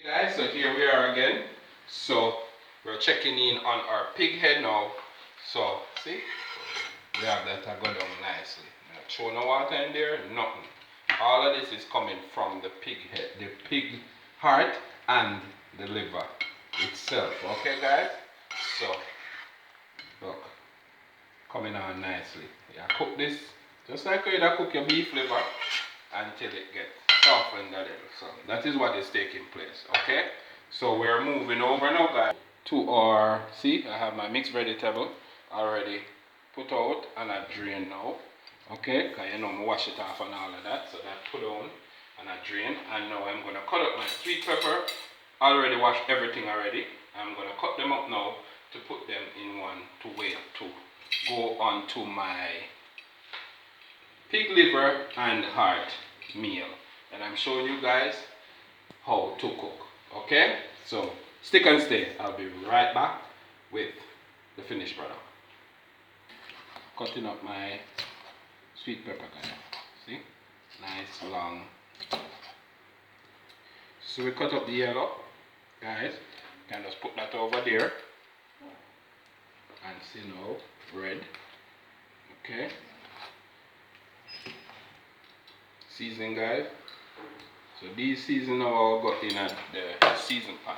Hey guys, so here we are again. So we're checking in on our pig head now. So see, we have that go down nicely. Not show no water in there, nothing. All of this is coming from the pig head, the pig heart and the liver itself. Okay guys? So look, coming on nicely. Yeah, cook this just like you cook your beef liver until it gets softened a little. So that is what is taking place. Okay? So we're moving over now guys to our, see, I have my mixed vegetable already put out and I drain now. Okay, because you know I wash it off and all of that. So that put on and I drain. And now I'm gonna cut up my sweet pepper. Already washed everything already. I'm gonna cut them up now to put them in one to wait to go on to my pig liver and heart meal. And I'm showing you guys how to cook. Okay? So stick and stay. I'll be right back with the finished product. Cutting up my sweet pepper guys. See? Nice long. So we cut up the yellow, guys. Can just put that over there. And see now, red. Okay. Seasoning guys. So these seasoning now I got in the season pan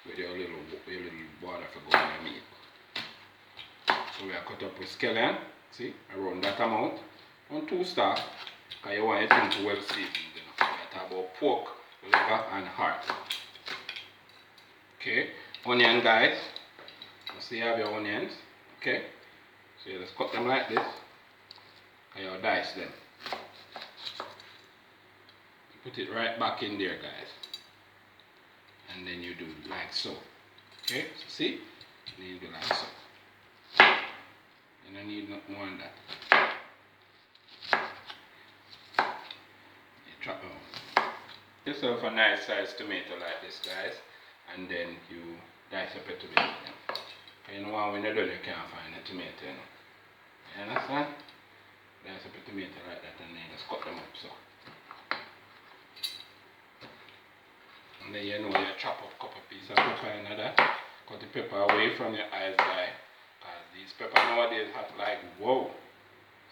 with your little water for going on meat. So we are cut up with scallion, see, around that amount, and 2 stars, because you want it to well seasoned, you know. We talk about pork, liver, and heart. Okay, onion guys, you see you have your onions, okay, so you just cut them like this, and you dice them. You put it right back in there guys, and then you do like so, okay, so see, and then you do like so. And I need not more than that. You chop out. Yourself a nice sized tomato like this guys, and then you dice up a tomato. You know when you're done you can't find a tomato, you know. You understand? Dice up a tomato like that and then just cut them up so. And then you know you chop up a couple pieces of pepper and that. Cut the pepper away from your eyes guys. Because these peppers nowadays have like whoa.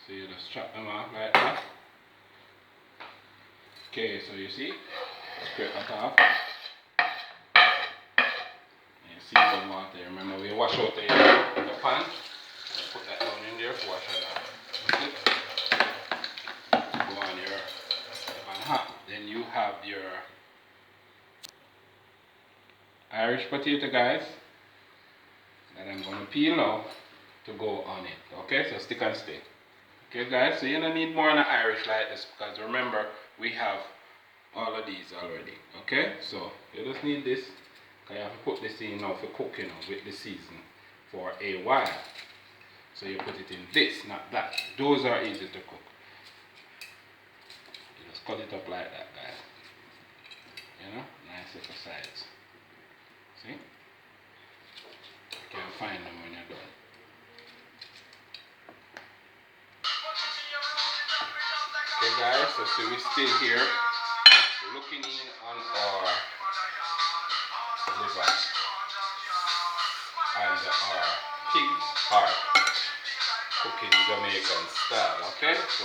So you just chop them off like that. Okay, so you see, scrape that off. And you see some water. Remember we wash out the pan. Put that down in there to wash it off. Go on your pan hot. Then you have your Irish potato guys that I'm going to peel now to go on it. Okay, so stick and stay. Okay guys, so you don't need more than an Irish like this because remember we have all of these already. Okay, so you just need this because you have to put this in now for cooking with the season for a while. So you put it in this, not that. Those are easy to cook. You just cut it up like that guys. You know, nice little sides. See? You can find them when you're done. Okay guys, so see we're still here looking in on our liver and our pig heart cooking Jamaican style. Okay, so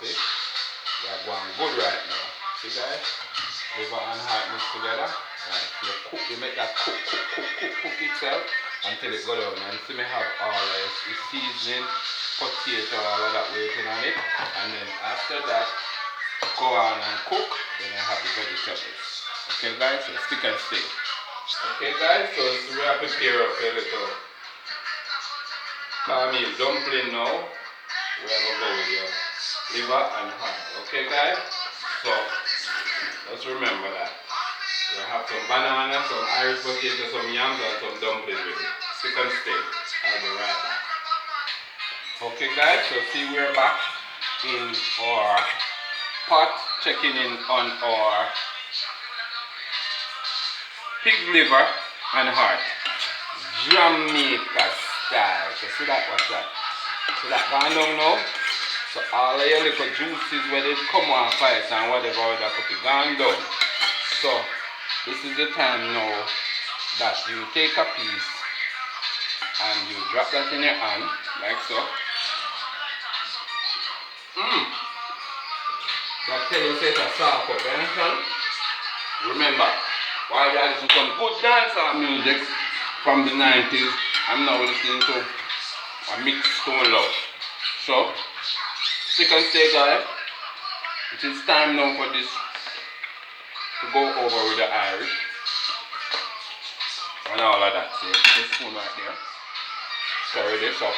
see we are going good right now. See guys, liver and heart mixed together. Right, you make that cook itself until it go down. And see me have all the seasoning, potato, all of that waiting on it. And then after that, go on and cook. Then I have the vegetables. Okay guys, so stick and stay. Okay guys, so we have to prepare up a little cornmeal dumpling now. We are going to go with your liver and heart. Okay guys, so let's remember that. We have some banana, some Irish potato, some yams and some dumplings with it. Stick and stay. I'll be right back. Okay guys, so see we're back in our pot, checking in on our pig liver and heart. Jamaican style. So see that, what's that? See that gone down now? So all of your little juices where they come off ice and whatever that could be gone down. So This is the time now that you take a piece and you drop that in your hand, like so. That tell you say it's a soft up, you understand? Remember, while you listen to some good dancehall music from the 90s, I'm now listening to a mixed stone love. So, stick and stay, guys. It is time now for this to go over with the Irish and all of that. So, put the spoon right there. Stir this up.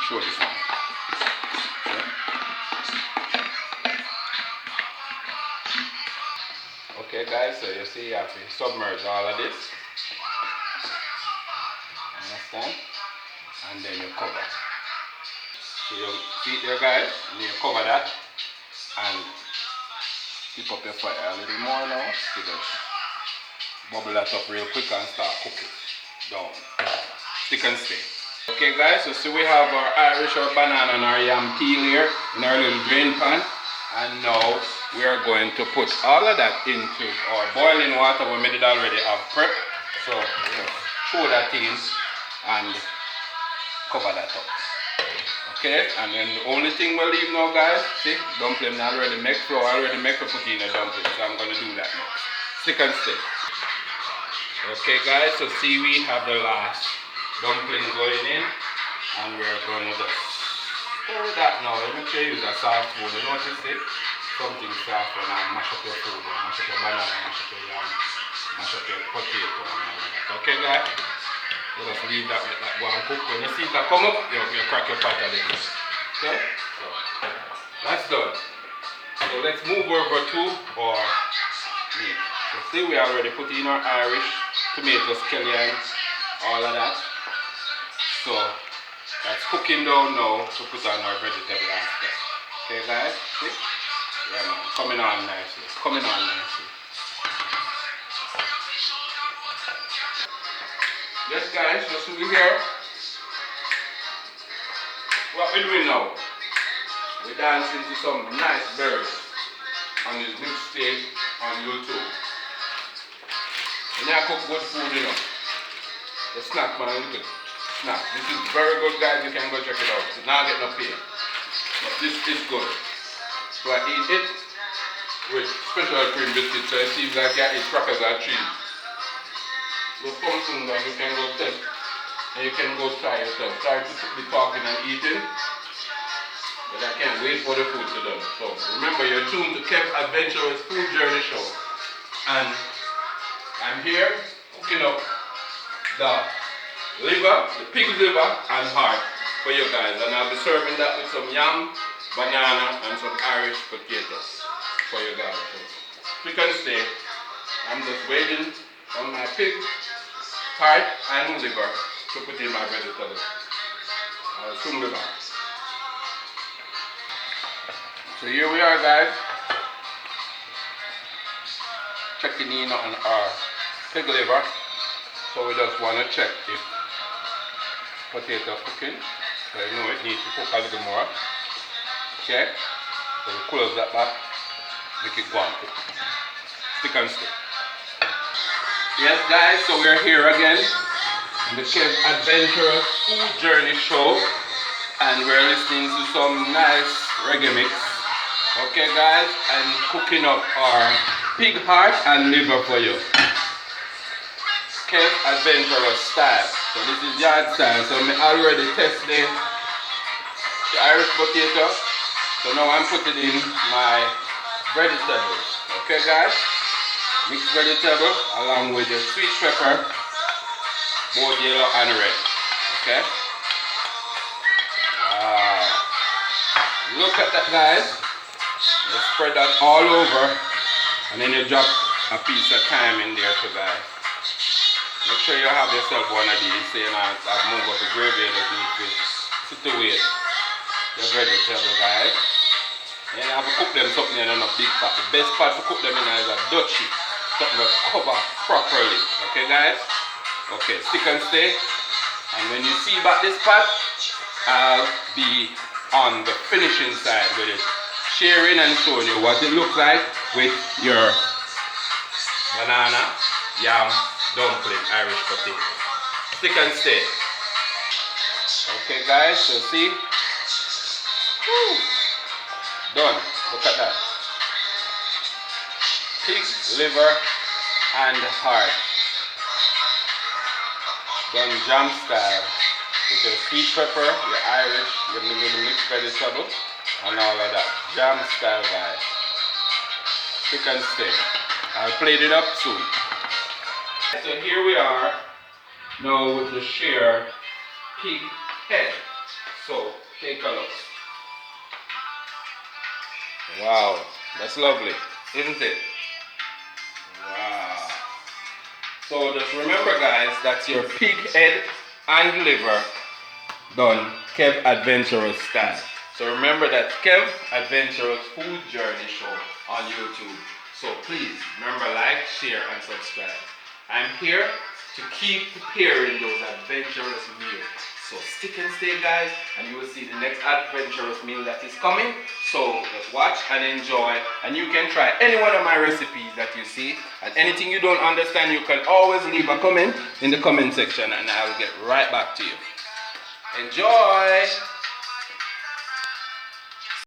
Show this one. Okay guys, so you see you have to submerge all of this. Understand? And then you cover. So you see it there guys, and then you cover that and keep up your fire a little more now. So just bubble that up real quick and start cooking down. Stick and stay. Okay guys, so see we have our Irish, our banana and our yam peel here in our little drain pan. And now we are going to put all of that into our boiling water. We made it already have prep. So throw that in and cover that up. Okay, and then the only thing we'll leave now guys, see, dumpling already make flour, already make to put in a dumpling. So I'm going to do that next. Stick and stay. Okay guys, so see we have the last dumpling going in, and we're going to just stir that now. Make sure you use a soft spoon. You notice it? Something soft when I mash up your food, mash up your banana, mash up your yam, mash up your potato and all that. Okay guys? You just leave that with that go and cook. When you see that come up, you crack your pot a little. Okay? So that's done. So let's move over to our meat. So see we already put in our Irish, tomatoes, scallions, all of that. So that's cooking down now to put on our vegetable after. Okay guys, see? Yeah man, coming on nicely, coming on nicely. Yes guys, so see we here. What we're doing now, we're dancing to some nice berries on this big stage on YouTube. When you cook good food, you know, the snack man, look at snack. This is very good guys, you can go check it out. It's not getting no pay. But this is good. So I eat it with special cream biscuits, so it seems like I eat crackers or cheese. There's something that you can go test and you can go try yourself. Try to be talking and eating, but I can't wait for the food to done. So remember, you're tuned to Kev's Adventurous Food Journey Show, and I'm here cooking up the liver, the pig's liver and heart for you guys, and I'll be serving that with some yam, banana and some Irish potatoes for you guys. So you can stay. I'm just waiting on my pig heart and liver to put in my vegetables. I'll soon be back. So here we are guys, checking in on our pig liver. So we just want to check if potato cooking. So you know it needs to cook a little more. Okay, so we close that back, make it go on cook. Stick and stay. Yes guys, so we're here again in the Kev's Adventurous Food Journey Show, and we're listening to some nice reggae mix. Okay guys, and cooking up our pig heart and liver for you. Kev's Adventurous style. So this is yard style. So I already test the Irish potato. So now I'm putting in my vegetables. Okay guys? Mixed vegetable along with the sweet pepper, both yellow and red. Okay? Look at that guys. You spread that all over, and then you drop a piece of thyme in there too guys. Make sure you have yourself one of these, so you know I've moved up the gravy, you just need to situate your vegetable guys. And you have to cook them something in a big pot. The best pot to cook them in is a Dutchie. Something to cover properly. Okay guys? Okay, stick and stay. And when you see back this pot, I'll be on the finishing side with it. Sharing and showing you what it looks like with your banana, yam, dumpling, Irish potato. Stick and stay. Okay guys, so see? Woo. Done. Look at that. Pig, liver, and heart. Done jam style. With your sweet pepper, your Irish, your mixed vegetable, and all of that. Jam style guys. Stick and stay. I'll plate it up soon. So here we are now with the share pig head. So take a look. Wow, that's lovely, isn't it? Wow. So just remember guys, that's your pig head and liver done Kev Adventurous style. So remember that Kev Adventurous Food Journey Show on YouTube. So please remember, like, share, and subscribe. I'm here to keep preparing those adventurous meals. So stick and stay guys, and you will see the next adventurous meal that is coming. So just watch and enjoy, and you can try any one of my recipes that you see, and anything you don't understand you can always leave a comment in the comment section and I will get right back to you. Enjoy!